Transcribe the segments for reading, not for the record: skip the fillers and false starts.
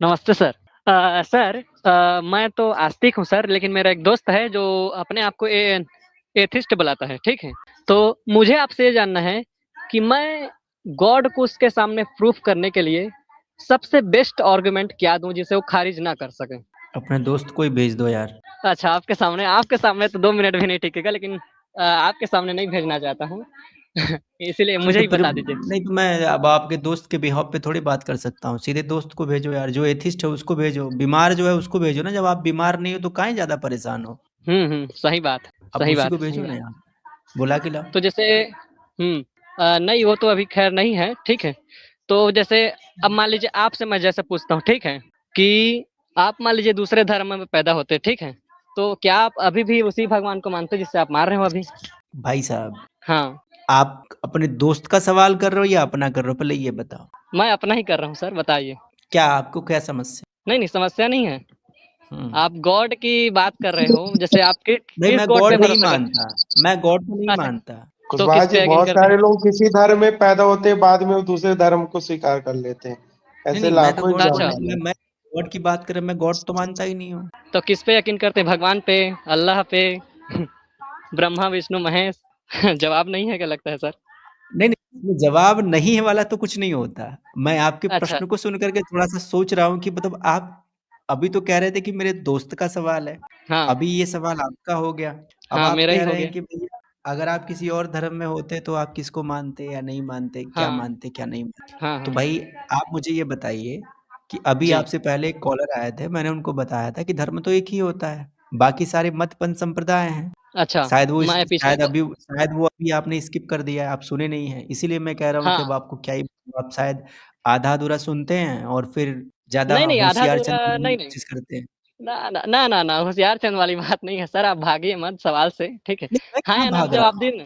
नमस्ते sir. Sir, मैं तो आस्तिक हूँ सर, लेकिन मेरा एक दोस्त है जो अपने आप को एथिस्ट बुलाता है, ठीक है? तो मुझे आपसे ये जानना है कि मैं गॉड को उसके सामने प्रूफ करने के लिए सबसे बेस्ट आर्गुमेंट क्या दूँ जिसे वो खारिज ना कर सके? अपने दोस्त को ही भेज दो यार। अच्छा, आपके सामने तो 2 मिनट भी नहीं टिकेगा, लेकिन आपके सामने नहीं भेजना चाहता हूँ। इसीलिए नहीं मुझे तो ही फिर बता दीजिए। नहीं तो मैं अब आपके दोस्त के बिहाफ पे थोड़ी बात कर सकता हूँ। सीधे दोस्त को भेजो यार, जो एथिस्ट है उसको भेजो, बीमार जो है उसको भेजो ना। जब आप बीमार नहीं हो तो काहे ज़्यादा परेशान हो? सही बात है, अब सही उसी बात को है, सही भेजो ना बात। यार, बुला के लाओ। तो जैसे नहीं, वो तो अभी खैर नहीं है, ठीक है? तो जैसे अब मान लीजिए आपसे मैं जैसे पूछता हूँ, ठीक है? कि आप मान लीजिए दूसरे धर्म में पैदा होते, ठीक है? तो क्या आप अभी भी उसी भगवान को मानते जिससे आप मार रहे हो अभी? भाई साहब, हाँ, आप अपने दोस्त का सवाल कर रहे हो या अपना कर रहे हो? पहले ये बताओ। मैं अपना ही कर रहा हूँ सर, बताइए। क्या आपको क्या समस्या? नहीं, नहीं, समस्या नहीं है। हुँ। आप गॉड की बात कर रहे हो, जैसे आप नहीं, किस मैं गॉड पे गॉड नहीं भरोसा करते मानता, मैं गॉड को नहीं हैं? अच्छा, मानता। तो किस कुशवाहा जी, पे यकीन बहुत करते सारे हैं? लोग किसी धर्म में पैदा होते हैं, बाद में वो दूसरे धर्म को स्वीकार कर लेते हैं। नहीं, ऐसे नहीं, मैं तो लाखों गॉड को अच्छा, एग्जाम्पल नहीं है। मैं गॉड की बात कर रहा, मैं गॉड तो मानता ही नहीं हूँ। तो किस पे यकीन करते हैं? भगवान पे, अल्लाह पे, ब्रह्मा, विष्णु, महेश? जवाब नहीं है क्या लगता है सर? नहीं, नहीं, इसमें जवाब नहीं है वाला तो कुछ नहीं होता। मैं आपके अच्छा, प्रश्न को सुन कर के थोड़ा-सा सोच रहा हूँ कि मतलब आप अभी तो कह रहे थे कि मेरे दोस्त का सवाल है, हाँ, अभी ये सवाल आपका हो गया। अब हाँ, आप मेरा ही कह हो रहे हैं गया। कि भैया अगर आप किसी और धर्म में होते तो आप किसको हाँ, मानते, क्या नहीं मानते? हाँ, तो हाँ, भाई आप मुझे ये बताइए कि अभी जी। आपसे पहले एक कॉलर आए थे, मैंने उनको बताया था कि धर्म तो एक ही होता है, बाकी सारे मत, पंथ, संप्रदाय हैं। अच्छा, मैं पिछले क शायद वो अभी आपने स्किप कर दिया है, आप सुने नहीं हैं। इसीलिए मैं कह रहा हूँ कि अब हाँ, आपको क्या ही बोलूँ, आप शायद आधा-अधूरा सुनते हैं और फिर ज़्यादा नहीं, नहीं, होशियार आधा-अधूरा चंद बनने की नहीं, नहीं। कोशिश करते हैं। ना, होशियारचंद वाली बात नहीं है सर, आप भागिए मत सवाल से, ठीक है? नहीं, मैं हाँ कहाँ या ना में भाग रहा जवाब हूँ? दीजिए ना।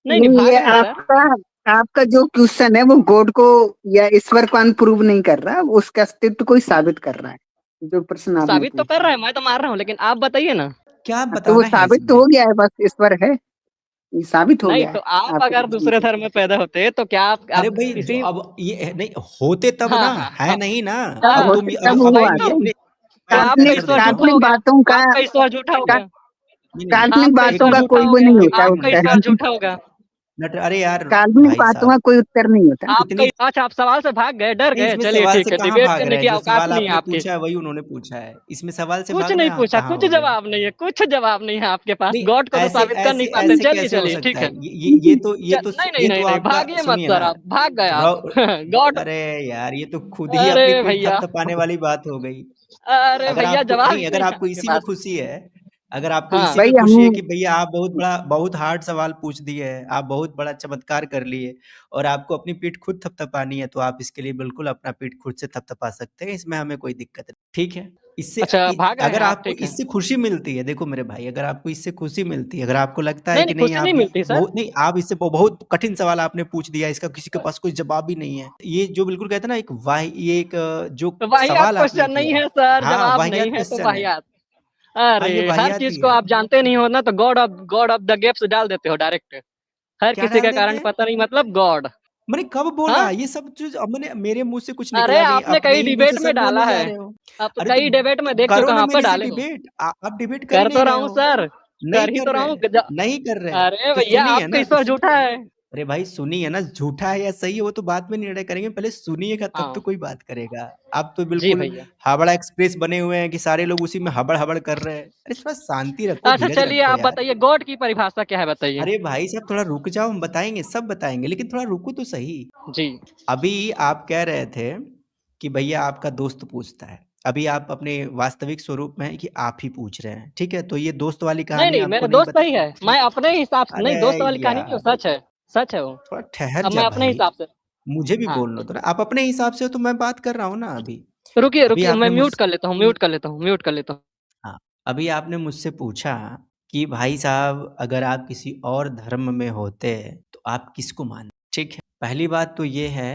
नहीं, नहीं, नहीं, भाग ये रहे हैं सर। आपका आपका जो क्वेश्चन है वो गॉड को या ईश्वर को अनप्रूव नहीं कर रहा, वो उसका अस्तित्व को ही साबित कर रहा है। जो प्रश्न आपने साबित तो कर पूछा रहा है, मैं तो मार रहा हूँ, लेकिन आप बताइए ना। क्या हाँ, तो वो बताना है साबित तो इसमें? हो गया है, बस ईश्वर है, ये साबित हो नहीं, गया तो है आप आपके अगर प्रश्न दूसरे से। धर्म में पैदा होते, तो क्या अरे आप भाई जो इसी अब ये नहीं होते तब हाँ, ना, हाँ, है हाँ, नहीं ना। हाँ, अब हाँ, तुम होते अब तब अब वो वही तुम तो। आते हैं। अपने तो मैं आपका आंसर काल्पनिक ईश्वर देता हूँ। झूठा हो काल्पनिक गया, बातों का आपका ईश्वर झूठा हो का, गया, नहीं, काल्पनिक आपका एक बातों ईश्वर का मिनट, झूठा कोई हो वो गया, नहीं होता एक आपका मिनट, ईश्वर उत्तर। झूठा होगा। अरे यार काल्पनिक भाई बातों का साहब, कोई उत्तर नहीं होता। आपका इतनी अच्छा, आप सवाल से भाग गए, डर नहीं, गए, इसमें चलिए सवाल से ठीक है, कहाँ डिबेट भाग करने रहे की हैं? जो औकात सवाल नहीं है आपने आपकी। पूछा है वही उन्होंने पूछा है। इसमें सवाल से कुछ भागना नहीं है पूछा, कहाँ कुछ हो गया? जवाब नहीं है, कुछ जवाब नहीं है आपके पास, नहीं, गॉड को तो ऐसे साबित कर नहीं ऐसे पाते, ऐसे चलिए कैसे हो चलिए सकता ठीक है? है। नहीं, नहीं, ये नहीं, तो नहीं, आपका भागिए मत सुनिए सर, ना, आप भाग गए रॉ आप। गॉड। अरे यार ये तो खुद ही अरे अपनी पीठ भैया, थपथपाने वाली बात हो गई। अरे अगर भैया, आपको जवाब नहीं, ही अगर नहीं है आपको आपके इसी में पास। खुशी है, अगर आपको हाँ, इसी भाई में हम खुशी है कि भैया आप बहुत हार्ड सवाल पूछ दिए हैं, आप बहुत बड़ा चमत्कार कर लिए और आपको अपनी पीठ खुद थपथपानी है, तो आप इसके लिए बिल्कुल अपना पीठ खुद से थपथपा सकते हैं, इसमें हमें कोई दिक्कत नहीं, ठीक है? इससे अच्छा, भाग रहे हैं अगर आप, आपको ठीक है। इससे खुशी मिलती है, देखो मेरे भाई, अगर आपको इससे खुशी मिलती है, अगर आपको लगता है नहीं, कि नहीं, नहीं खुशी आप नहीं मिलती सर। बहुत नहीं, आप इससे बहुत कठिन सवाल आपने पूछ दिया, इसका किसी के पास कोई जवाब ही नहीं है। ये जो बिल्कुल कहते हैं ना, ये एक जो वाहियात सवाल आपने क्वेश्चन नहीं किया, है सर, हाँ, जवाब नहीं वाहियात है तो क्वेश्चन है। वाहियात। हाँ, अरे, ये हर वाहियात चीज ही को है। आप जानते नहीं हो ना, तो गॉड ऑफ द गैप्स डाल देते हो डायरेक्ट। हर क्या किसी डाल का देते कारण हैं? पता नहीं, मतलब गॉड। मैंने कब बोला? हाँ, ये सब चीज़ अब मैंने मेरे मुँह से कुछ अरे निकला नहीं, आपने अपने कई ही मुँह से डिबेट में सब डाला बोले जा है। रहे हो। आप अरे कई डिबेट में देख करो चुका हूँ, ना आप तो मेरे से डाले हो। डिबेट। आप डिबेट कर ही कर नहीं तो रहा रहे हूँ हो। सर, नहीं कर ही कर तो रहा रहे, हूँ नहीं कर रहे। अरे तो भैया, सुनिए आपका ना, ईश्वर झूठा है। अरे भाई सुनिए ना, झूठा है या सही है वो तो बाद में निर्णय करेंगे, पहले सुनिएगा तब तो हाँ, कोई बात करेगा। आप तो जी बिल्कुल भैया। हावड़ा एक्सप्रेस बने हुए हैं कि सारे लोग उसी में हबड़-हबड़ कर रहे हैं। अरे थोड़ा शांति रखो, अच्छा, धीरज चलिए रखो आप यार। बताइए, गॉड की परिभाषा क्या है, बताइए। अरे भाई साहब थोड़ा रुक जाओ, हम बताएँगे, सब बताएँगे, लेकिन थोड़ा रुको तो सही। जी। अभी आप कह रहे थे कि भैया आपका दोस्त पूछता है। अभी आप अपने वास्तविक स्वरूप में हैं कि आप ही पूछ रहे हैं, ठीक है? तो ये दोस्त वाली नहीं, कहानी नहीं, आपको मेरा नहीं दोस्त बता। नहीं है। मैं अपने हिसाब से नहीं, अरे दोस्त वाली कहानी नहीं, वो यार! सच है। सच है वो। थोड़ा ठहर अब जा मैं अपने भाई, हिसाब से मुझे भी हाँ, बोलने दो ना। आप अपने हिसाब से हो तो मैं बात कर रहा हूँ ना अभी। रुकिए, अभी रुकिए, मैं आपने मुझ म्यूट कर लेता हूँ। हाँ, अभी आपने मुझसे पूछा कि भाई साहब अगर आप किसी और धर्म में होते तो आप किसको मानते? ठीक है, पहली बात तो ये है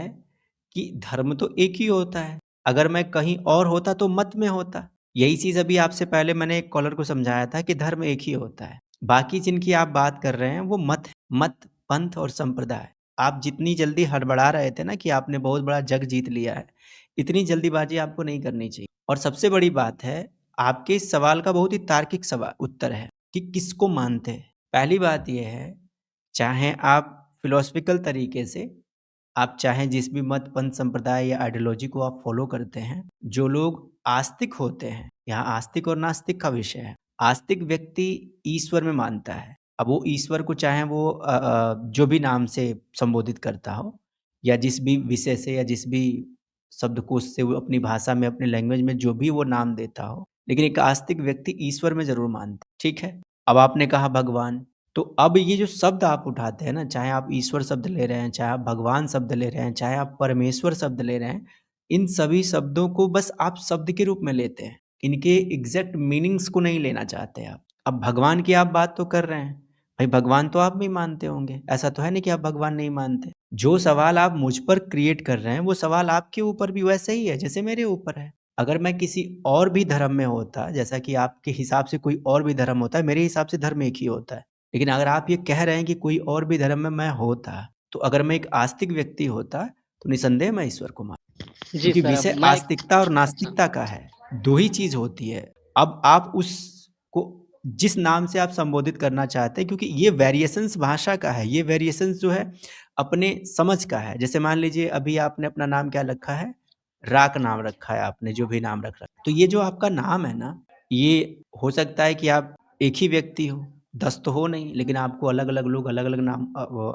कि धर्म तो एक ही होता है। अगर मैं कहीं और होता तो मत में होता। यही चीज़ अभी आपसे पहले मैंने एक कॉलर को समझाया था कि धर्म एक ही होता है। बाकी जिनकी आप बात कर रहे हैं वो मत है। मत, पंथ और संप्रदाय। आप जितनी जल्दी हड़बड़ा रहे थे ना कि आपने बहुत बड़ा जग जीत लिया है। इतनी जल्दीबाजी आपको नहीं करनी चाहिए। और सबसे बड़ी बात है, आपके इस सवाल का बहुत ही तार्किक सवाल उत्तर है कि किसको मानते हैं। पहली बात यह है, चाहे आप फिलोसफिकल तरीके से, आप चाहे जिस भी मत, पंथ, संप्रदाय या आइडियोलॉजी को आप फॉलो करते हैं, जो लोग आस्तिक होते हैं, यहाँ आस्तिक और नास्तिक का विषय है। आस्तिक व्यक्ति ईश्वर में मानता है। अब वो ईश्वर को चाहे वो जो भी नाम से संबोधित करता हो, या जिस भी विषय से या जिस भी शब्दकोश से वो अपनी भाषा में, अपने लैंग्वेज में जो भी वो नाम देता हो, लेकिन एक आस्तिक व्यक्ति ईश्वर में जरूर मानता है। ठीक है। अब आपने कहा भगवान, तो अब ये जो शब्द आप उठाते हैं ना, चाहे आप ईश्वर शब्द ले रहे हैं, चाहे आप भगवान शब्द ले रहे हैं, चाहे आप परमेश्वर शब्द ले रहे हैं, इन सभी शब्दों को बस आप शब्द के रूप में लेते हैं, इनके एग्जैक्ट मीनिंग्स को नहीं लेना चाहते आप। अब भगवान की आप बात तो कर रहे हैं, भाई भगवान तो आप भी मानते होंगे, ऐसा तो है नहीं कि आप भगवान नहीं मानते। जो सवाल आप मुझ पर क्रिएट कर रहे हैं, वो सवाल आपके ऊपर भी वैसे ही है जैसे मेरे ऊपर है। अगर मैं किसी और भी धर्म में होता, जैसा कि आपके हिसाब से कोई और भी धर्म होता है, मेरे हिसाब से धर्म एक ही होता है, लेकिन अगर आप ये कह रहे हैं कि कोई और भी धर्म में मैं होता, तो अगर मैं एक आस्तिक व्यक्ति होता, तो निसंदेह मैं ईश्वर को मानता, जी क्योंकि सर, अब विषय मैं आस्तिकता और अच्छा, नास्तिकता का है। दो ही चीज होती है। अब आप उसको जिस नाम से आप संबोधित करना चाहते हैं, क्योंकि ये वेरिएशंस भाषा का है, ये वेरिएशंस जो है अपने समझ का है। जैसे मान लीजिए अभी आपने अपना नाम क्या रखा है, राक नाम रखा है आपने, जो भी नाम रख रहा है, तो ये जो आपका नाम है ना, ये हो सकता है कि आप एक ही व्यक्ति हो, 10 तो हो नहीं, लेकिन आपको अलग अलग लोग अलग अलग नाम,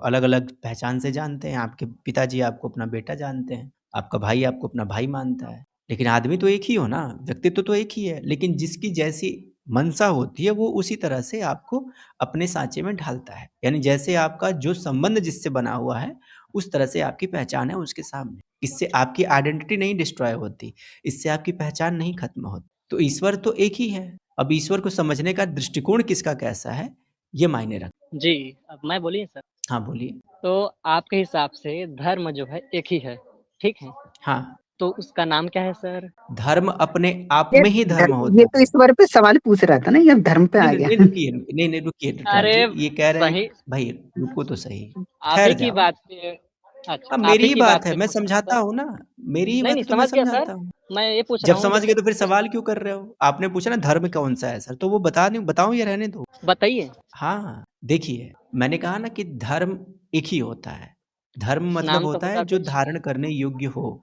अलग अलग पहचान से जानते हैं। आपके पिताजी आपको अपना बेटा जानते हैं, आपका भाई आपको अपना भाई मानता है, लेकिन आदमी तो एक ही हो ना, व्यक्तित्व तो एक ही है, लेकिन जिसकी जैसी मनसा होती है वो उसी तरह से आपको अपने सांचे में ढालता है। यानी जैसे आपका जो संबंध जिससे बना हुआ है, उस तरह से आपकी पहचान है उसके सामने। इससे आपकी आइडेंटिटी नहीं डिस्ट्रॉय होती, इससे आपकी पहचान नहीं खत्म होती। तो ईश्वर तो एक ही है। अब ईश्वर को समझने का दृष्टिकोण किसका कैसा है, ये मायने रख। जी, अब मैं बोलिए सर। हाँ बोलिए। तो आपके हिसाब से धर्म जो है एक ही है, ठीक है? हाँ, तो उसका नाम क्या है सर? धर्म अपने आप ये में ही धर्म ये होता तो है। ईश्वर पे सवाल पूछ रहा था ना, ये अब धर्म पे आ नहीं, नहीं, गया। नहीं, रुकिए, नहीं, नहीं, रुकिए टिटवाल अरे जी, ये कह रहे हैं सही, भाई रुको तो सही, आप ठहर ही की जाओ। बात पे अच्छा, अब आप मेरी ही ही की बात बात है, पे मैं पूछ रहा हूँ समझाता सर। हूँ ना, मेरी ही नहीं, बात नहीं है तो मैं समझ गया सर। समझाता हूँ। मैं ये पूछ जब रहा हूँ समझ गए जैसे तो फिर सवाल क्यों कर रहे हो? आपने पूछा ना धर्म कौन सा है सर, तो वो बता दूं, बताऊं या रहने दो? बताइए, हाँ, देखिए मैंने कहा ना कि धर्म एक ही होता है। धर्म मतलब नाम तो होता है होगा जो कुछ? धारण करने योग्य हो।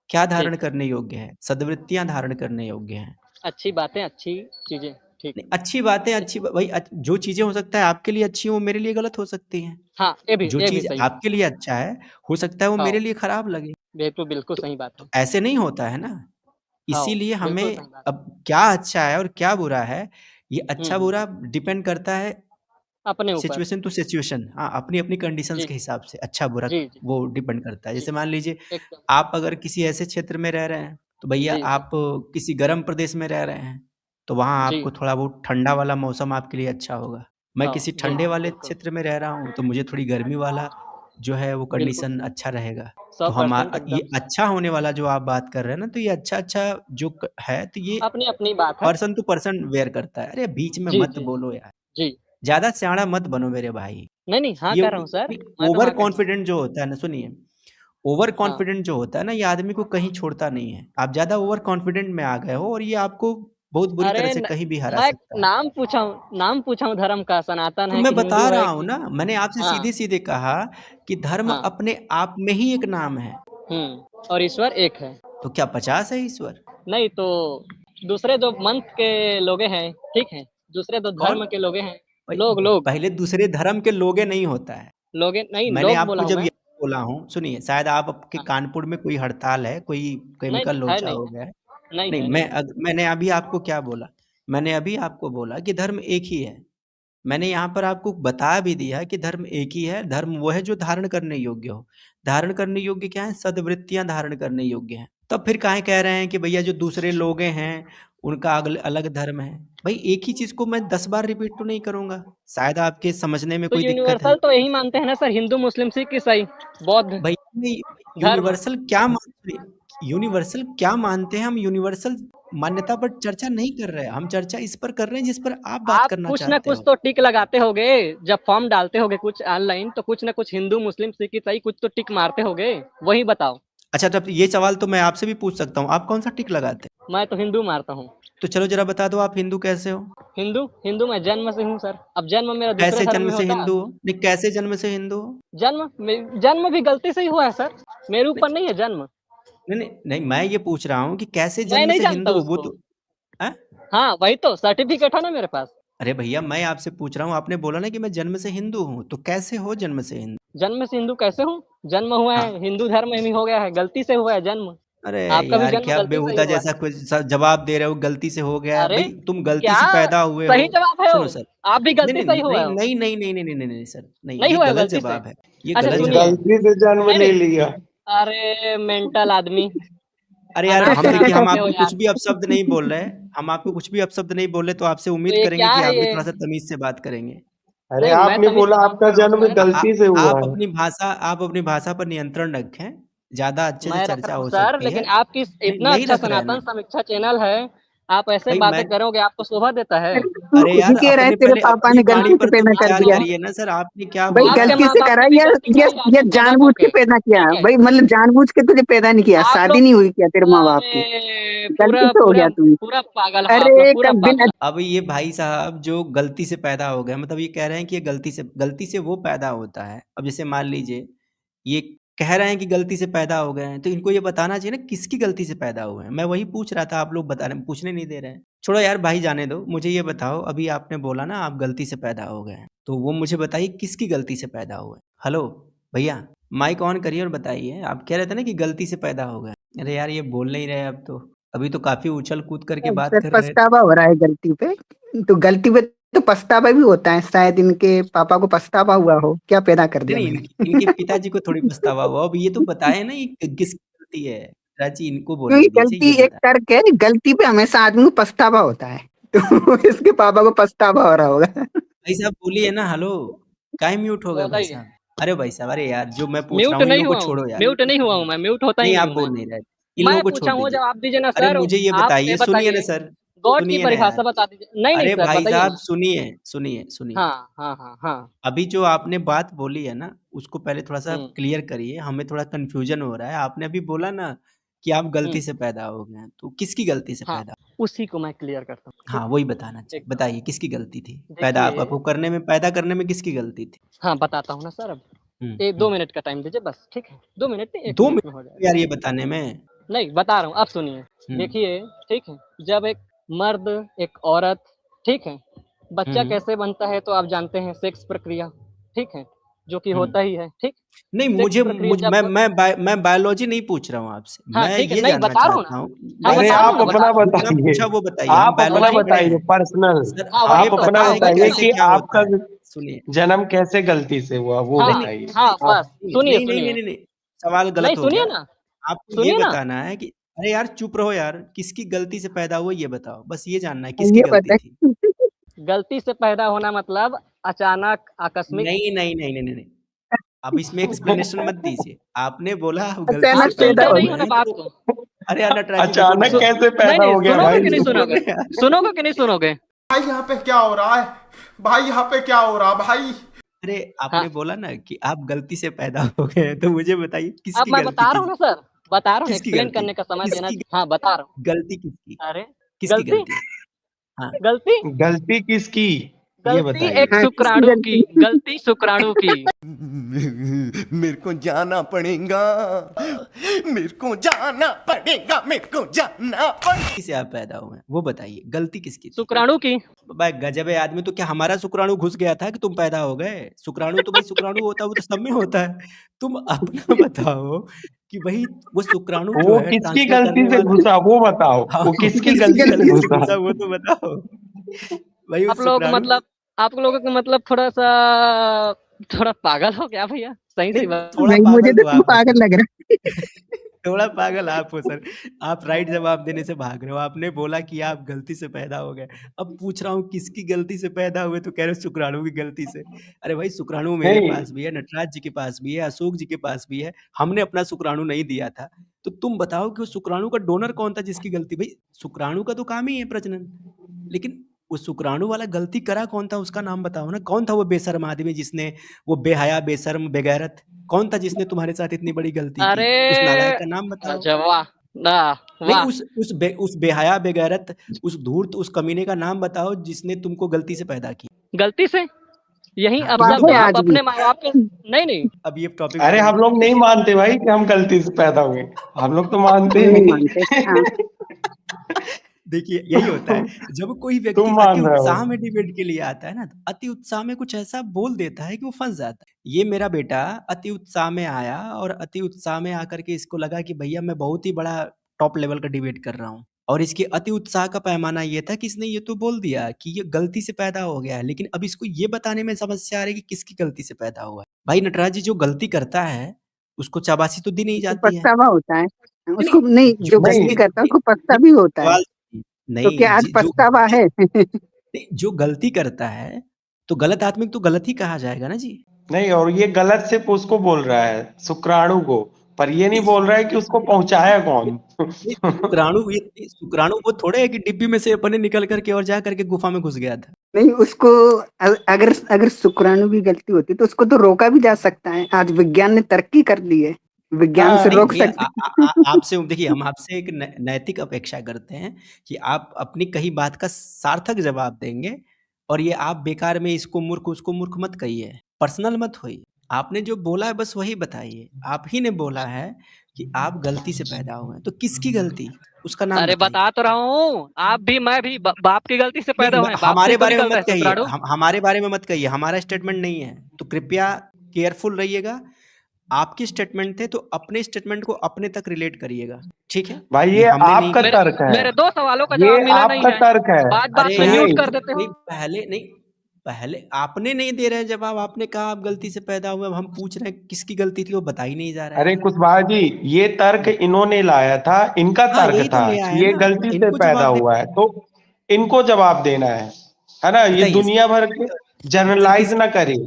क्या धारण ठीक है, करने योग्य है? सद्वृत्तियां धारण करने योग्य हैं। अच्छी बातें, अच्छी चीज़ें, ठीक, नहीं, अच्छी बातें, ठीक। भाई जो चीजें हो सकता है आपके लिए अच्छी हो, वो मेरे लिए गलत हो सकती हैं। हाँ, जो ये भी चीज सही है। आपके लिए अच्छा है, हो सकता है वो हाँ, मेरे लिए खराब लगे। बिल्कुल, बिल्कुल तो सही बात तो है। ऐसे नहीं होता है ना। हाँ, इसीलिए बिल्कुल हमें सही बात है। अब क्या अच्छा है और क्या बुरा है, ये अच्छा हुँ। बुरा डिपेंड करता है अपने ऊपर। Situation to situation. हाँ, अपनी अपनी कंडीशंस जी, के हिसाब से अच्छा बुरा जी, जी, वो डिपेंड करता है। जी, जैसे मान लीजिए एकदम। आप अगर किसी ऐसे क्षेत्र में रह रहे हैं, तो भैया जी, जी, आप किसी गर्म प्रदेश में रह रहे हैं, तो वहाँ जी। आपको थोड़ा बहुत ठंडा वाला मौसम आपके लिए अच्छा होगा। मैं हाँ, किसी जी, ठंडे जी, वाले बिल्कुल। क्षेत्र में रह रहा हूँ, तो मुझे थोड़ी गर्मी वाला जो है वो बिल्कुल कंडीशन सही। अच्छा रहेगा। तो हम 100% ये एकदम सही। अच्छा होने वाला जो आप बात कर रहे हैं ना, तो ये अच्छा-अच्छा जो है, तो ये अपनी-अपनी बात है। पर्सन टू पर्सन वेयर करता है। अरे बीच में जी, मत जी, बोलो यार, जी। ज़्यादा सयाणा मत बनो मेरे भाई। नहीं, नहीं, हाँ ये कह रहा हूँ सर, मैं तो ओवर हाँ कह रहा हूँ। कॉन्फिडेंट जो होता है ना, सुनिए, ओवर हाँ, कॉन्फिडेंट जो होता है ना, ये आदमी को कहीं छोड़ता नहीं है। आप ज़्यादा ओवर कॉन्फिडेंट में आ गए हो और ये आपको बहुत बुरी तरह अरे से न कहीं भी हरा मैं सकता है। नाम पूछा हूँ धर्म का, सनातन तो है मैं कि बता हिंदू है रहा हूँ कि ना, मैंने आपसे हाँ, सीधे-सीधे कहा कि धर्म हाँ। अपने आप में ही एक नाम है। और ईश्वर एक है। तो क्या 50 है ईश्वर? नहीं तो दूसरे जो मंथ के लोगे हैं, ठीक है? दूसरे जो कौन? धर्म के लोगे हैं, भाई लोग, पहले दूसरे धर्म के लोगे नहीं होता है। लोगे नहीं, मैंने लोग बोला आपको हूँ जब मैं। ये बोला हूँ, सुनिए, शायद आपके हाँ, कानपुर में कोई हड़ताल है, कोई नहीं, केमिकल है लोचा नहीं हो है। गया है। नहीं नहीं, है, नहीं है। मैंने अभी आपको क्या बोला? मैंने अभी आपको बोला कि धर्म एक ही है। मैंने यहाँ पर आपको बता भी दिया कि धर्म एक ही है, धर्म वो है जो धारण करने योग्य हो। धारण करने योग्य क्या है? सद्वृत्तियाँ धारण करने योग्य हैं। तब फिर काहे कह रहे हैं कि भैया जो दूसरे लोग हैं, उनका अलग धर्म है। भाई एक ही चीज़ को मैं 10 बार रिपीट तो नहीं करूँगा। शायद आपके समझने में तो कोई दिक्कत है। यूनिवर्सल तो यही मानते हैं ना सर, हिंदू, मुस्लिम, सिख, ईसाई, बौद्ध भैया नहीं, धर्म। यूनिवर्सल क्या मानते हैं? हम यूनिवर्सल मान्यता पर चर्चा नहीं कर रहे हैं। हम चर्चा इस पर कर रहे हैं जिस पर आप बात आप करना कुछ ना चाहते कुछ हो। तो टिक लगाते होगे, जब फॉर्म डालते होगे कुछ ऑनलाइन तो कुछ ना कुछ हिंदू, मुस्लिम, सिख, ईसाई कुछ तो टिक मारते होगे, वही बताओ। अच्छा, तब ये सवाल तो मैं आपसे भी पूछ सकता हूँ, आप कौन सा टिक लगाते हैं? मैं तो हिंदू मारता हूँ। तो चलो जरा बता दो, आप हिंदू कैसे हो? हिंदू मैं जन्म से हूँ सर। अब जन्म मेरा दूसरे कैसे धर्म जन्म में से होता। हिंदू हो? नहीं, कैसे जन्म से हिंदू हो? जन्म भी गलती से ही हुआ है सर, मेरे ऊपर नहीं नहीं है जन्म। नहीं नहीं नहीं, मैं ये पूछ रहा हूँ कि कैसे मैं जन्म नहीं से जानता हिंदू हो, वो उसको। तो हैं? हाँ वही तो सर्टिफिकेट है ना मेरे पास। अरे भैया, मैं आपसे पूछ रहा हूँ, आपने बोला ना कि मैं जन्म से हिंदू हूँ, तो कैसे हो जन्म से हिंदू? जन्म से हिंदू कैसे हूँ? जन्म हुआ हाँ, है हिंदू धर्म में ही हो गया है, गलती से हुआ है जन्म। अरे आपका भी यार, जन्म क्या गलती से ही बेहुदा हुआ जैसा है। कुछ जवाब दे रहे हो, गलती से हो गया है अरे भाई, तुम गलती क्या से पैदा हुए हो। सही जवाब है सुनो वो? सर, आप भी नहीं गलती नहीं से ही हुआ नहीं हो। नहीं नहीं नहीं नहीं नहीं नहीं नहीं सर, नहीं, नहीं ये हुआ है गलत गलती से। जवाब है, ये अच्छा गलत सुनिए। जवाब है। गलती से जन्म नहीं नहीं नहीं, लिया। अरे मेंटल आदमी, अरे यार, अनाप हम शनाप देखिए, हम करते हो आपको यार। कुछ भी अपशब्द नहीं बोल रहे, हम आपको कुछ भी अपशब्द नहीं बोल रहे, तो आपसे तो उम्मीद ये करेंगे क्या कि है आप भी ये? थोड़ा सा तमीज से बात करेंगे। अरे नहीं मैं आपने तमीज बोला से बात आपका कर रहा हूँ जन्म सर। गलती से हुआ है। आप अपनी भाषा पर नियंत्रण रखें, ज्यादा अच्छे से मैं रख चर्चा रहा हूँ हो सर, सकती है। लेकिन आपकी नहीं, इतना नहीं अच्छा रख रहे हैं सनातन ना समीक्षा चैनल है, आप ऐसे भाई। बातें मैं करोगे आपको शोभा देता है? अरे तू अरे खुद ही यार, कह रहा है अपने तेरे पहले पापा अपनी ने वाणी गलती से पर तो पैदा कर विचार दिया। करिए ना सर, आपने क्या भाई बोला? आपके गलती माँ से बाप करा ने भी या गलती ये करी ये आपको पैदा जानबूझ के करके, पैदा किया? ठीक है? भाई मतलब जानबूझ के तुझे पैदा नहीं किया, आप शादी लोग नहीं हुई क्या तेरे माँ बाप की? अरे गलती पूरा से हो पूरा गया तू। पूरा पागल हो आप लोग, अरे पूरा कब बिना पागल। अब ये भाई साहब जो गलती से पैदा हो गए, मतलब ये कह रहे हैं कि ये गलती से वो पैदा होता है। अब जैसे मान लीजिए, ये कह रहे हैं कि गलती से पैदा हो गए हैं, तो इनको ये बताना चाहिए ना किसकी गलती से पैदा हुए हैं। मैं वही पूछ रहा था, आप लोग बता रहे, पूछने नहीं दे रहे हैं। छोड़ो यार भाई, जाने दो। मुझे ये बताओ, अभी आपने बोला ना आप गलती से पैदा हो गए हैं, तो वो मुझे बताइए किसकी गलती से पैदा हुए? हेलो भैया, माइक ऑन करिए और बताइए। आप कह रहे थे ना कि गलती से पैदा हो गए। अरे यार, ये बोल नहीं रहे अब तो। अभी तो काफी उछल कूद करके बात सर कर रहे थे। पछतावा हो रहा है गलती पे। तो गलती पे तो पछतावा भी होता है, शायद इनके पापा को पछतावा हुआ हो, क्या पैदा कर नहीं दिया नहीं, मैंने। इनके पिताजी को थोड़ी पछतावा हुआ। अब ये तो बताए ना, ये किसकी गलती है। चाची, इनको क्योंकि बोलने दीजिए, गलती ये एक बता। तर्क है, गलती पे हमेशा आदमी को पछतावा होता है। तो इसके पापा को पछतावा हो रहा होगा। भाई साहब बोलिए ना, हेलो। काहे म्यूट हो गए भाई बताइए। साहब? अरे भाई साहब, अरे यार, जो मैं पूछ रहा म्यूट हूँ, इन नहीं लोगों को हुआ हूँ, छोड़ो यार। म्यूट नहीं हुआ हूँ मैं, म्यूट होता ही नहीं, नहीं आप हूँ मैं। बोल नहीं रहे, इन लोगों मैं को पूछा छोड़ हूँ, दीजिए। जवाब दीजिए ना अरे सर। मुझे ये आप ये बताइए, सुनिए ना बताइए, सर, गॉड की सुनिए ना परिभाषा यार। बता दीजिए। नहीं नहीं अरे सर, भाई बताइए साहब, ना। सुनिए सुनिए सुनिए। हाँ हाँ हाँ हाँ। अभी जो आपने बात बोली है ना, उसको पहले थोड़ा सा हम्म क्लियर करिए, हमें थोड़ा कंफ्यूजन हो रहा है। आपने अभी बोला ना कि आप हम्म। गलती से पैदा हो गए हैं, तो किसकी गलती से हाँ, पैदा? उसी को मैं क्लियर करता हूँ, ठीक हाँ, है? वही बताना चाहिए। एकदम। बताइए किसकी गलती थी? पैदा आप देखिए, आपको पैदा करने में किसकी गलती थी? हाँ बताता हूँ ना सर अब। हुँ, ये 2 हुँ। मिनट का टाइम दीजिए बस, ठीक है? 2 मिनट नहीं, 1 2 मिनट में हो मिनट जाएगा। यार ये बताने में? नहीं, बता रहा हूँ, आप सुनिए। हुँ, देखिए, ठीक है? जब एक मर्द, एक औरत, ठीक है? हुँ, बच्चा हुँ, कैसे बनता है तो आप जानते हैं, सेक्स प्रक्रिया, ठीक है? जो कि हुँ। होता ही है, ठीक? नहीं, सेक्स मुझे प्रक्रिया मुझ जब हो। मैं बायोलॉजी नहीं पूछ रहा हूँ आपसे। हाँ, मैं ठीक है, ये नहीं जानना बता रहा हूँ चाहता ना। हूँ। हाँ, नहीं अरे बता सर, रहा हूँ आप ना, बता अपना रहा हूँ। जितना बताइए। पूछा वो बताइए। हम आप अपना बायोलॉजी नहीं, पढ़े बताइए हैं। पर्सनल। सर, हाँ, वही हमें आप तो। अपना पता है कि बताइए वही कैसे कि तो। क्या होता आपका है। सुनिए। जन्म कैसे गलती से हुआ वो नहीं, हाँ, नहीं, बताइए हाँ, आप। बस सुनिए, नहीं, नहीं, नहीं, सुनिए। नहीं, नहीं, सवाल गलत नहीं, हो सुनिए गया। ना, आपको ये सुनिए ना। बताना है कि अरे यार चुप रहो यार, किसकी गलती से पैदा हुआ ये बताओ। बस ये जानना है किसकी ये गलती पता थी? है। गलती से पैदा होना मतलब अचानक, आकस्मिक। नहीं, नहीं, नहीं, नहीं, नहीं, नहीं। अब इसमें एक्सप्लेनेशन मत दीजिए। आपने बोला आप गलती से आप अचानक पैदा पैदा सुनते हो नहीं हुए हो ना हैं, बात तो को? अरे यार नटराज जी रुको ना अचानक यार। कैसे नहीं, पैदा नहीं, हो गया सुनोगे भाई? कि नहीं रुको सुनोगे? ना यार। सुनोगे कि नहीं सुनोगे? भाई यहाँ पे क्या हो रहा है? भाई यहाँ पे क्या हो रहा भाई? अरे हाँ, आपने बोला ना कि आप गलती से पैदा हो गए हैं, तो मुझे बताइए अब किसकी मैं गलती बता रहा थी? हूँ ना सर, बता रहा हूँ ना, किसकी एक्सप्लेन गलती? करने का समय देना। किसकी हाँ, बता रहा हूँ। गलती किसकी? अरे, किसकी गलती गलती? हाँ। गलती गलती किसकी? ये गलती बताइए। एक हाँ, किसकी शुक्राणु की, गलती? गलती शुक्राणु की। मेरे को जाना पड़ेगा, मेरे को जाना पड़ेगा, मेरे को जाना पड़ेगा। किससे आप पैदा हुए हैं वो बताइए, गलती किसकी थी? शुक्राणु की। भाई गजब है आदमी। तो क्या हमारा शुक्राणु घुस गया था कि तुम पैदा हो गए? शुक्राणु तो भाई शुक्राणु होता है, वो तो सब में होता है। तुम अपना बताओ कि भाई वो शुक्राणु जो वो है किसकी ट्रांसफर गलती करने से वाला। घुसा वो बताओ। हाँ, वो वो किसकी किसकी किसकी गलती से गलती गलती से? से घुसा? घुसा वो तो बताओ। भाई वो आप लोग शुक्राणु। मतलब, आप लोगों का मतलब थोड़ा सा, थोड़ा पागल हो गया भैया, सही नहीं, सी बात। थोड़ा नहीं, मुझे पागल तो तो तू आप हो पागल सर। लग रहा थोड़ा पागल आप हो सर। आप राइट जवाब देने से भाग रहे हो। आपने बोला कि आप गलती से पैदा हो गए। अब पूछ रहा हूँ किसकी गलती से पैदा हुए, तो कह रहे हो शुक्राणु की गलती से। अरे भाई, शुक्राणु मेरे नहीं, पास भी है, नटराज जी के पास भी है, अशोक जी के पास भी है। हमने अपना शुक्राणु नहीं दिया था। तो तुम बताओ कि उस शुक्राणु का डोनर कौन था जिसकी गलती? भाई शुक्राणु का तो काम ही है प्रजनन, लेकिन वो शुक्राणु वाला गलती करा कौन था उसका नाम बताओ ना। कौन था वो बेशर्म आदमी जिसने, वो बेहया, बेशर्म, बेगैरत, कौन था जिसने तुम्हारे साथ इतनी बड़ी गलती की? अरे उस नालायक का नाम बताओ। अच्छा वाह नहीं, वाह उस बेहया बेगैरत, उस धूर्त, उस कमीने का नाम बताओ जिसने तुमको गलती से पैदा किया। गलती से यही हाँ, अब तो ये जब बात है आप आज भी। अपने माँ बाप के नहीं नहीं अब ये टॉपिक अरे हम बदल लोग नहीं मानते भाई कि हम गलती से पैदा हुए, हम लोग तो मानते हम ही नहीं नहीं। मानते। हाँ, देखिए यही होता है जब कोई व्यक्ति तुम अति मान रहे हो। उत्साह में डिबेट के लिए आता है ना, तो अति उत्साह में कुछ ऐसा बोल देता है कि वो फंस जाता है। ये मेरा बेटा अति उत्साह में आया और अति उत्साह में आकर के इसको लगा कि भैया मैं बहुत ही बड़ा टॉप लेवल का डिबेट कर रहा हूँ, और इसके अति उत्साह का पैमाना ये था कि इसने ये तो बोल दिया कि ये गलती से पैदा हो गया है, लेकिन अब इसको ये बताने में समस्या आ रही है कि किसकी गलती से पैदा हुआ है। भाई नटराज जी, जो गलती करता है उसको शाबाशी तो दी नहीं उसको जाती है। पछतावा होता है। नहीं, उसको नहीं, जो नहीं, गलती करता है उसको नहीं, पछता भी होता है। सवाल तो क्या नहीं आज जी, जो पछतावा है? नहीं, जो गलती करता है तो गलत आदमी को तो गलत ही कहा जाएगा ना जी। नहीं, और ये गलत सिर्फ उसको बोल रहा है, शुक्राणु को, पर ये नहीं नहीं, बोल रहा है कि उसको पहुंचाया कौन। नहीं, शुक्राणु वो थोड़े है कि डिब्बी में से अपने निकल करके और जा करके गुफा में घुस गया था। नहीं, उसको अगर अगर शुक्राणु की गलती होती तो उसको तो रोका भी जा सकता है। आज विज्ञान ने तरक्की कर दी है, विज्ञान से हाँ, रोक भैया सकते। आपसे देखिए, हम आपसे एक नैतिक अपेक्षा करते हैं कि आप अपनी कही बात का सार्थक जवाब देंगे, और ये आप बेकार में इसको मूर्ख उसको मूर्ख मत कहिए, पर्सनल मत होइए। आपने जो बोला है बस वही बताइए। आप ही ने बोला है कि आप गलती से पैदा हुए हैं, तो किसकी गलती, उसका नाम अरे बताइए। बता तो रहा हूँ, आप भी मैं भी बाप की गलती से पैदा नहीं, हुए हैं, बाप से हमारे ही तो बारे में निकलता है मत कहिए, शुक्राणु। हमारे बारे में मत कहिए, हमारा स्टेटमेंट नहीं है, तो कृपया केयरफुल रहिएगा। आपकी स्टेटमेंट थे तो अपने स्टेटमेंट को अपने तक रिलेट करिएगा, ठीक है? भाई ये ये हमने नहीं आपका किया। तर्क है, मेरे 2 सवालों का ये जवाब मिला नहीं आपका है, तर्क है। बात अरे पे सुनिए, म्यूट कर देते हो। पहले आपने नहीं दे रहे हैं जवाब, आपने कहा आप गलती से पैदा हुए, अब हम पूछ रहे हैं किसकी गलती थी, वो बता ही नहीं जा रहा है। अरे कुशवाहा जी, ये तर्क इन्होंने लाया था, इनका हाँ, तर्क यही तो था ले आए कि ये ना, गलती से इनको पैदा जवाब दे। हुआ है, तो इनको जवाब देना है ना? ये बताइए दुनिया भर के सर, जनरलाइज ना करे।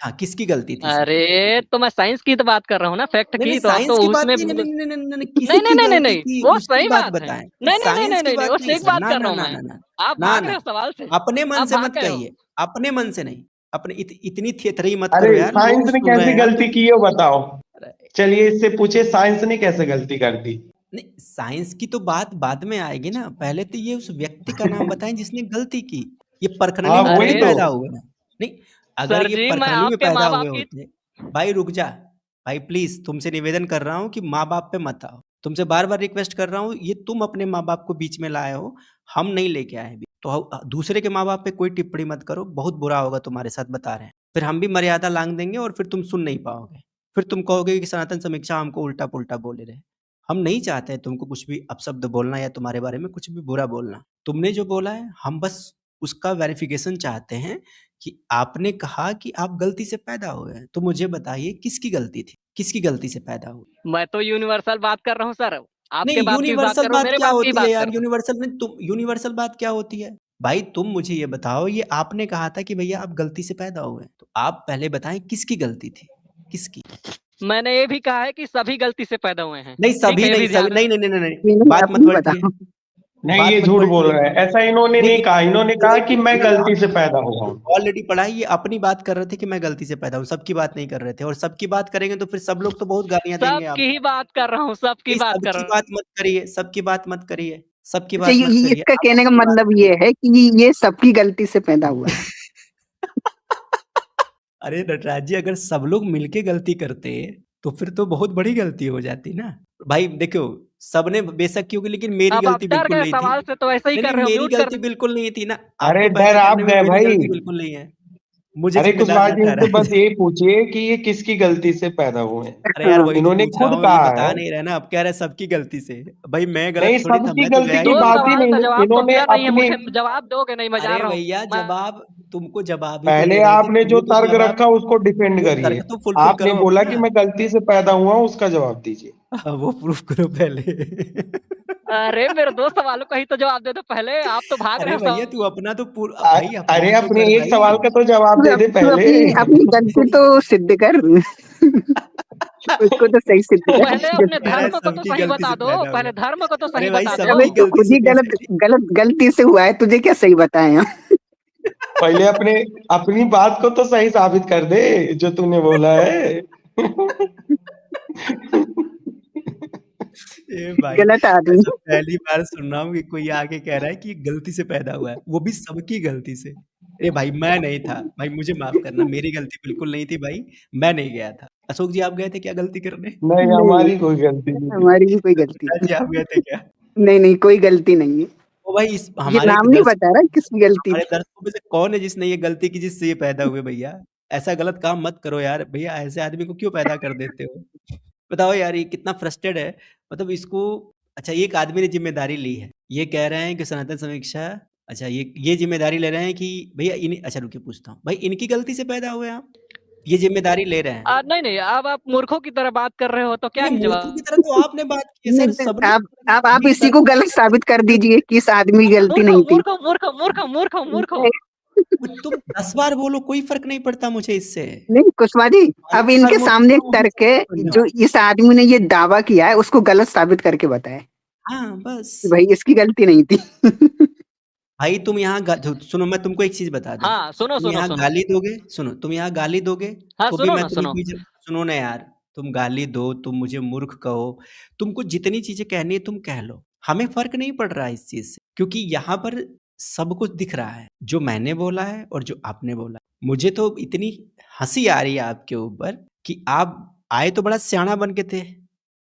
हाँ, किसकी गलती थी सर? अरे तो मैं साइंस की तो बात कर रहा हूँ ना, फैक्ट नहीं, की, नहीं, तो आप तो साइंस की बात उसमें नहीं, नहीं, नहीं, नहीं, नहीं, नहीं, नहीं किसकी नहीं नहीं गलती नहीं, थी वो उसकी सही बात बात है। बताएं। नहीं नहीं नहीं साइंस नहीं की नहीं, बात वो नहीं सही सर, बात ना कर ना रहा हूँ ना मैं। ना ना आप ना भाग ना, रहे हो सवाल से, अपने मन आप से भाग मत गए हो। कहिए, अपने मन से नहीं, अपने इतनी थेथरी मत अरे करो यार, लोग साइंस ने सुन रहे कैसी हैं यार गलती तुम। की है वो बताओ। अरे, चलिए इससे पूछे, साइंस ने कैसे गलती कर दी? नहीं, साइंस की तो बात बाद में आएगी ना, पहले तो ये उस व्यक्ति का नाम बताएं जिसने गलती की। ये परखनली हाँ में वही थोड़ी अरे तो। पैदा हुए हैं। नहीं, अगर सर ये जी, मैं परखनली में आपके पैदा माँ हुए बाप की होते, भाई रुक जा, भाई प्लीज तुमसे निवेदन कर रहा हूँ कि माँ बाप पे मत आओ, तुमसे बार बार रिक्वेस्ट कर रहा हूँ, ये तुम अपने माँ बाप को बीच में लाए हो, हम नहीं लेके आए हैं। तो दूसरे के माँ बाप पे कोई टिप्पणी मत करो, बहुत बुरा होगा तुम्हारे साथ, बता रहे हैं। फिर हम भी मर्यादा लांग देंगे और फिर तुम सुन नहीं पाओगे, फिर तुम कहोगे कि सनातन समीक्षा हमको उल्टा पुल्टा बोले रहे। हम नहीं चाहते हैं तुमको कुछ भी अपशब्द बोलना या तुम्हारे बारे में कुछ भी बुरा बोलना। तुमने जो बोला है हम बस उसका वेरिफिकेशन चाहते हैं कि आपने कहा कि आप गलती से पैदा हुए हैं, तो मुझे बताइए किसकी गलती थी, किसकी गलती से पैदा हुए? मैं तो यूनिवर्सल बात कर रहा हूँ सर, आपके नहीं, बाप की बात यूनिवर्सल कर रहा हूँ, बात मेरे क्या बाप की होती है बात यार? कर रहा हूँ। यूनिवर्सल में तुम यूनिवर्सल बात क्या होती है? भाई तुम मुझे ये बताओ, ये आपने कहा था कि भैया आप गलती से पैदा हुए हैं, तो आप पहले बताएं किसकी गलती थी, किसकी? मैंने ये भी कहा है कि सभी गलती से पैदा हुए हैं, नहीं, ठीक है, सभी ये नहीं, भी सभी ध्यान नहीं, नहीं, नहीं, नहीं, नहीं, नहीं, बात मत अपनी पलटिए, बताओ। नहीं, बात ये मत झूठ बोल पलटिए। रहे हैं, ऐसा इन्होंने नहीं, नहीं कहा। इन्होंने कहा कि मैं नहीं, गलती से पैदा हुआ हूँ। ऑलरेडी पढ़ा है, ये अपनी बात कर रहे थे कि मैं गलती से पैदा हूँ, सबकी बात नहीं कर रहे थे, और सबकी बात करेंगे तो फिर सब लोग तो बहुत गालियां देंगे आप। सबकी ही बात कर रहा हूँ, सबकी नहीं, बात कर सबकी रहा हूँ। बात मत करिए, सबकी बात मत करिए, सबकी अच्छा, बात मत करिए, इसका आप कहने का अपनी बात मतलब करिए। ये है कि ये सबकी गलती से पैदा हुआ है। अरे नटराज जी, अगर सब लोग मिलके गलती करते तो फिर तो बहुत बड़ी गलती हो जाती ना। भाई देखो, सबने बेशक की होगी, लेकिन मेरी अब आप गलती डर बिल्कुल गए नहीं थी। सवाल से, तो ऐसे ही नहीं कर नहीं, रहे हो, मेरी म्यूट कर गलती दे। बिल्कुल नहीं थी ना, अरे आपको डर पैदा आप करने में गए मेरी भाई। गलती बिल्कुल नहीं है, मुझे अरे जिम्मेदार कुशवाहा ना जी, इनसे ठहराइए। बस ये पूछिए कि ये किसकी गलती से पैदा हुए हैं। अरे यार, हाँ, वही तो इन्होंने पूछ रहा खुद हूँ, ये कहा बता है। नहीं रहे ना, अब कह रहे सबकी गलती से। भाई मैं नहीं, गलत थोड़ी था, सबकी मैं तो गलती गया की ही दो नहीं। बात ही सवाल का नहीं, जवाब तो इन्होंने मिला नहीं है अपने मुझे, जवाब दोगे नहीं, मैं जा अरे रहा हूँ। भैया, मैं जवाब तुमको जवाब ही तो पहले दे रहे थे, आपने जो वो तो तर्क जवाब, रखा उसको डिफेंड वो करिए। तर्क तो फुलफिल आपने करो बोला कि अपना। मैं गलती से पैदा हुआ हूँ, उसका जवाब दीजिए। वो प्रूफ करो पहले। अरे मेरे 2 सवालों का ही तो जवाब दे दो पहले, आप तो भाग रहे अरे हो भैया, सब। तू अपना तो भाई अरे अपना तो अपने कर एक भाई। सवाल का तो जवाब दे दे तू पहले। अपनी अपनी गलती तो सिद्ध कर। उसको तो सही सिद्ध कर। पहले वो अपने कह रहा है धर्म को तो सबकी सही गलती बता से दो, पैदा पहले हुए। धर्म को तो सही अरे भाई, बता अबे दो। सबकी तो गलती खुद से ही कैसे? गलती से हुआ है, तुझे क्या सही बताए हम? पहले अपनी बात को तो सही साबित कर दे जो तूने बोला है। ए भाई, गलत आदमी। ऐसा पहली बार सुन रहा हूँ कि कोई आके कह रहा है कि गलती से पैदा हुआ है, वो भी सबकी गलती से। अरे भाई मैं नहीं था, भाई मुझे माफ करना, मेरी गलती बिल्कुल नहीं थी भाई, मैं नहीं गया था। अशोक जी आप गए थे क्या गलती करने? नहीं, नहीं, हमारी कोई गलती नहीं थी। हमारी भी कोई गलती नटराज जी नहीं। आप गए थे क्या? नहीं, कोई गलती नहीं है। ओ भाई इस ये हमारे नाम नहीं बता रहा किसकी गलती हमारे थी। दर्शकों में से कौन है जिसने ये गलती की जिससे ये पैदा हुए भैया? ऐसा गलत काम मत करो यार, भैया ऐसे आदमी को क्यों पैदा कर देते हो? बताओ यार ये कितना फ्रस्ट्रेट है, मतलब इसको अच्छा एक आदमी ने ज़िम्मेदारी ली है। ये कह रहे हैं कि सनातन समीक्षा अच्छा ये ज़िम्मेदारी ले रहे हैं कि भैया इन अच्छा रुकिए पूछता हूँ, भाई इनकी गलती से पैदा हुए आप? ये ज़िम्मेदारी ले रहे हैं। नहीं, अब आप मूर्खों की तरह बात कर रहे हो तो क्या नहीं, ही मूर्खों की जवाब? तरह तो आपने बात की है सर, नहीं, सब ने आप मेरी इसी को गलती गलत साबित कर दीजिए कि इस आदमी की गलती मूर्खों, नहीं थी। मूर्खों, मूर्खों, मूर्खों, मूर्खों, मूर्खों। तुम 10 बार बोलो कोई फ़र्क नहीं पड़ता मुझे इससे। नहीं कुशवाहा जी, भाई अब एक बार इनके मूर्ख सामने एक बनो, तर्क हमेशा है, मूर्ख बन जो जाओ। इस आदमी ने ये दावा किया है उसको गलत साबित करके बताए हाँ, कि बस। भाई इसकी गलती नहीं थी। भाई तुम यहाँ सुनो मैं तुमको एक चीज़ बता दूँ, हाँ, सुनो, तुम सुनो, यहाँ सुनो। गाली दोगे सुनो, तुम यहाँ गाली दोगे हाँ, तो भी सुनो मैं ना, तुम्हें सुनो। बीच सुनो ना यार, तुम गाली दो, तुम मुझे मूर्ख कहो, तुमको जितनी चीज़ें कहनी है तुम कह लो। हमें फ़र्क नहीं पड़ रहा है इस चीज़ से, क्योंकि यहाँ पर सब कुछ दिख रहा है, जो मैंने बोला है और जो आपने बोला। मुझे तो इतनी हँसी आ रही है आपके ऊपर कि आप आए तो बड़ा सयाना बन के थे,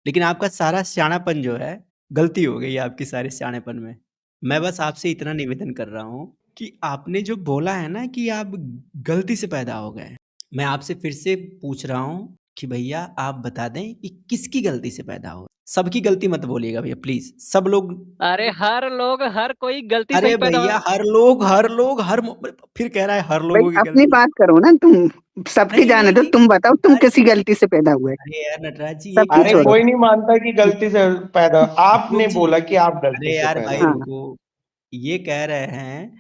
लेकिन आपका सारा सयानापन जो है, गलती हो गई है आपकी सारे सयानेपन में। मैं बस आपसे इतना निवेदन कर रहा हूँ कि आपने जो बोला है ना कि आप गलती से पैदा हो गए, मैं आपसे फिर से पूछ रहा हूँ कि भैया आप बता दें कि किसकी गलती से पैदा हुए? सबकी गलती मत बोलिएगा भैया प्लीज़, सब लोग अरे हर कोई गलती से अरे ही पैदा भैया फिर कह रहा है हर भाई लोगों की अपनी गलती। बात करो ना तुम, सबकी नहीं, जाने नहीं, दो, नहीं, तुम बताओ तुम किसी नटराज जी गलती से पैदा हुए, अरे यार नटराज जी ये सबकी कह अरे रहे हैं छोड़ो। कोई नहीं मानता कि गलती से पैदा, अशोक आपने जी बोला कि आप गलती अरे से यार पैदा भाई हुए। हाँ, रुको, ये कह रहे हैं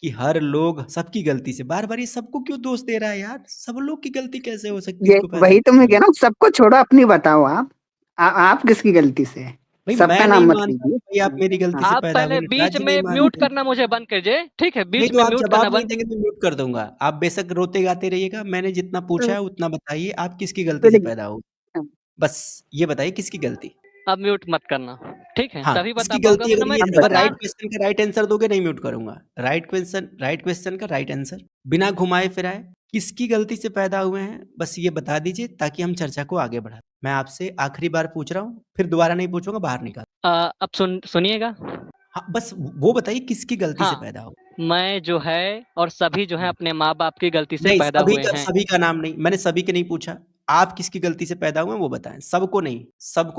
कि हर लोग सबकी गलती से बार-बार ये सबको क्यों दोष दे रहा है यार? सब लोग की गलती कैसे हो सकती है ये इसको पैदा वही तो मैं करने कह में? रहा हूँ, सबको छोड़ो अपनी बताओ आप। आप किसकी गलती से है? भाई सबका मैं नहीं नाम मत मानता लीजिए। कि भाई आप मेरी गलती हाँ, से आप पैदा हुए, पहले नटराज बीच जी नहीं में म्यूट मानते। करना मुझे बंद कीजिए, ठीक है? नहीं बीच तो में आप म्यूट करना जवाब नहीं बंद। देंगे तो म्यूट कर दूँगा। आप बेशक रोते-गाते रहिएगा, मैंने जितना पूछा है उतना बताइए, आप किसकी गलती से फिर पैदा हुए? बस ये बताइए किसकी गलती? अब म्यूट मत करना, ठीक है? हाँ, तभी बता किसकी पाऊँगा गलती वरना मैं अब अगर बताओ। बता। राइट क्वेश्चन का राइट आंसर दोगे नहीं म्यूट करूँगा। राइट क्वेश्चन का राइट आंसर, बिना घुमाए-फिराए, किसकी गलती से पैदा हुए हैं, बस ये बता दीजिए ताकि हम चर्चा को आगे बढ़ाएँ। मैं आपसे आखिरी बार पूछ रहा हूँ, फिर दोबारा नहीं पूछूँगा, बाहर निकाल अब सुनिएगा। हाँ, बस वो बताइए किसकी गलती से हाँ, पैदा हुए? मैं जो है और सभी जो है हुँ। अपने माँ-बाप की गलती से नहीं, पैदा हुए हैं। सभी का नाम नहीं, मैंने सभी के नहीं पूछा। आप किसकी गलती से पैदा हुए हैं वो बताएँ, सबको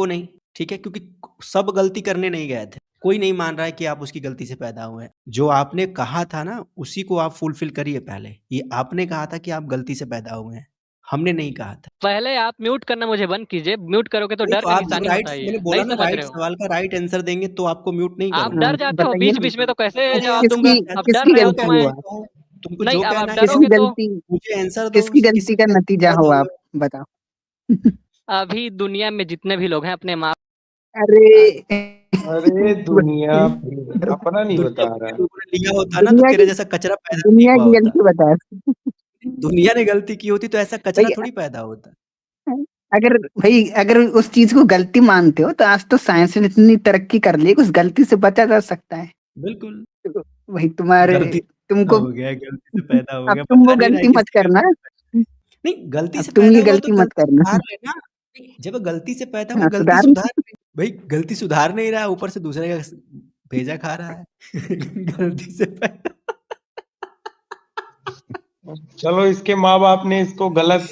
नहीं, ठीक है? क्योंकि सब गलती करने नहीं गए थे। कोई नहीं मान रहा है कि आप उसकी गलती से पैदा हुए हैं। जो आपने कहा था ना, उसी को आप फुलफिल करिए पहले। ये आपने कहा था कि आप गलती से पैदा हुए हैं, हमने नहीं कहा था। पहले आप म्यूट करना मुझे बंद कीजिए, म्यूट करोगे तो नहीं डर तो का आप जब निशानी राइट होता ही मैंने है, बोला नहीं ना समझ राइट रहे हो? सवाल का राइट आंसर देंगे तो आपको म्यूट नहीं आप करूँगा। डर जाते हो बताइए ना, बीच-बीच में तो कैसे अरे जवाब यार दूँगा? किसकी अब डर किसकी रहे हो गलती तो मैं मैं हुआ? कहो, तुमको नहीं, जो अब आप कहना है किसकी डरोगे तो गलती, मुझे आंसर दो किसकी किसकी गलती का गलती से नतीजा पैदा हो हुए आप हो? बताओ। अभी दुनिया में जितने भी लोग हैं अपने माँ अरे अरे दुनिया फिर अपना नहीं दुनिया बता भर के रहा। लोगों ने लिया होता ना तो दुनिया तेरे की जैसा कचरा पैदा नहीं दुनिया हुआ की होता। गलती बता। दुनिया ने गलती की होती तो ऐसा कचरा भाई थोड़ी पैदा होता। अगर उस चीज को गलती मानते हो तो आज तो साइंस ने इतनी तरक्की कर ली है कि उस गलती से बचा जा सकता है। बिल्कुल, तो वही तुम्हारे गलती तुमको, गलती से पैदा हो अब गया, तुम पता वो नहीं रहा है गलती मत किसकी करना। गलती से पैदा नहीं, गलती अब से तुम पैदा ये हुआ तो गलती मत गलती करना। सुधार लेना। नहीं, जब गलती से पैदा हुआ हाँ, गलती सुधार। सुधार ले। भाई गलती सुधार नहीं रहा, ऊपर से दूसरे का भेजा खा रहा है। गलती से पैदा चलो इसके माँ बाप ने इसको गलत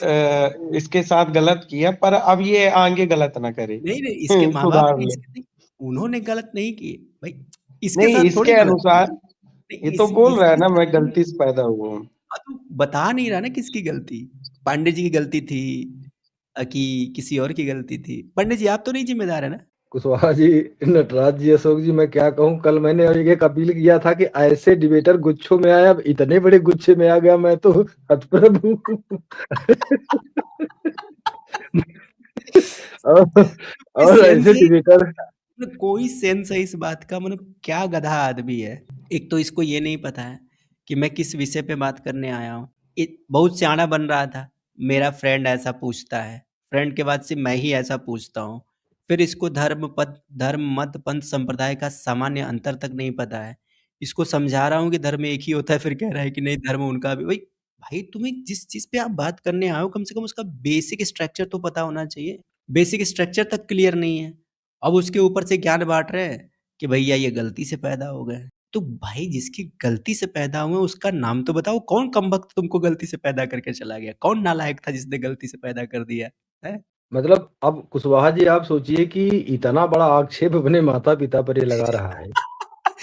इसके साथ गलत किया, पर अब ये आगे गलत ना करे। नहीं, नहीं, इसके माँ-बाप सुधार ने ले। इसके नहीं उन्होंने गलत नहीं किए। भाई इसके नहीं, साथ थोड़ी इसके गलत किया। अनुसार नहीं, ये तो बोल रहा है इसके ना, साथ मैं नहीं गलती से पैदा हुआ हूँ। हाँ, तो बता नहीं रहा ना किसकी गलती। पांडे जी की गलती थी कि किसी और की गलती थी। पंडित जी आप तो नहीं ज़िम्मेदार है ना? कुशवाहा जी, नटराज जी, अशोक जी, मैं क्या कहूँ। कल मैंने एक अपील किया था कि ऐसे डिबेटर गुच्छों में आए, अब इतने बड़े गुच्छे में आ गया, मैं तो हतप्रभ हूँ। और सेंस ऐसे है डिबेटर मतलब कोई सेंस है इस बात का मतलब क्या गधा आदमी है। एक तो इसको ये नहीं पता है कि मैं किस विषय पे बात करने आया हूँ। बहुत सियाना बन रहा था। मेरा फ्रेंड ऐसा पूछता है, फ्रेंड के बाद से मैं ही ऐसा पूछता हूँ। फिर इसको धर्म मत पंथ संप्रदाय का सामान्य अंतर तक नहीं पता है। इसको समझा रहा हूँ कि धर्म एक ही होता है, फिर कह रहा है कि नहीं धर्म उनका भी। भाई तुम्हें जिस चीज पे आप बात करने आए हो कम से कम उसका बेसिक स्ट्रक्चर तो पता होना चाहिए। बेसिक स्ट्रक्चर तक क्लियर नहीं है, अब उसके ऊपर से ज्ञान बांट रहे हैं कि भैया ये गलती से पैदा हो गए। तो भाई जिसकी गलती से पैदा हुए उसका नाम तो बताओ, कौन कमबख्त तुमको गलती से पैदा करके चला गया? कौन नालायक था जिसने गलती से पैदा कर दिया है? मतलब अब कुशवाहा जी आप सोचिए कि इतना बड़ा आक्षेप अपने माता-पिता पर ये लगा रहा है।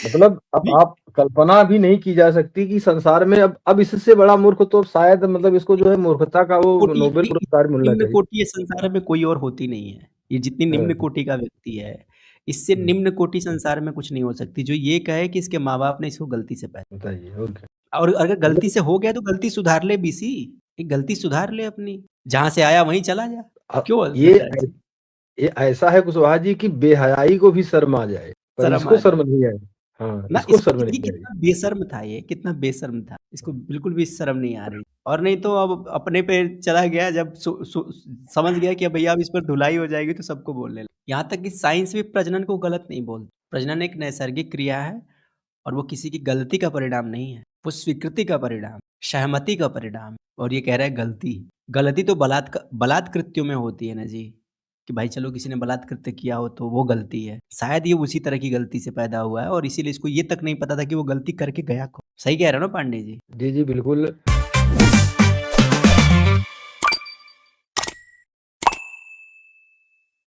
मतलब अब नहीं, आप कल्पना भी नहीं की जा सकती कि संसार में अब इससे बड़ा मूर्ख तो शायद मतलब इसको जो है मूर्खता का वो कोटि नोबेल भाई पुरस्कार मिलना निम्न चाहिए। कोटि ये संसार में कोई और होती नहीं है। ये जितनी हाँ, निम्न कोटि का व्यक्ति है, इससे हुँ, निम्न कोटि संसार में कुछ नहीं हो सकती, जो ये कहे कि इसके माँ-बाप ने इसको गलती से पैदा बताइए और क्या? और अगर मतलब गलती से हो गया तो गलती सुधार ले बीसी, एक गलती सुधार ले अपनी। जहाँ से आया वहीं चला जा। क्यों ये बता जी? ये ऐसा है कुशवाहा जी कि बेहयाई को भी शर्म आ जाए, पर शर्म इसको आ जाए। शर्म नहीं आई। हाँ, ना इसको इसको शर्म देखिए नहीं आई। कितना बेशर्म था ये, कितना बेशर्म था। इसको बिल्कुल भी शर्म नहीं आ रही। और नहीं तो अब अपने पे चला गया, जब समझ गया कि भैया अब इस पर धुलाई हो जाएगी तो सबको बोलने लगा। यहाँ तक कि साइंस भी प्रजनन को गलत नहीं बोलती। प्रजनन एक नैसर्गिक क्रिया है और वो किसी की गलती का परिणाम नहीं है, वो स्वीकृति का परिणाम, सहमति का परिणाम। और ये कह रहा है गलती तो बलात्कृत्यों में होती है ना जी, कि भाई चलो किसी ने बलात्कृत्य किया हो तो वो गलती है। शायद ये उसी तरह की गलती से पैदा हुआ है और इसीलिए इसको ये तक नहीं पता था कि वो गलती करके गया कौन। सही कह रहे हो ना पांडे जी? जी, जी, बिल्कुल।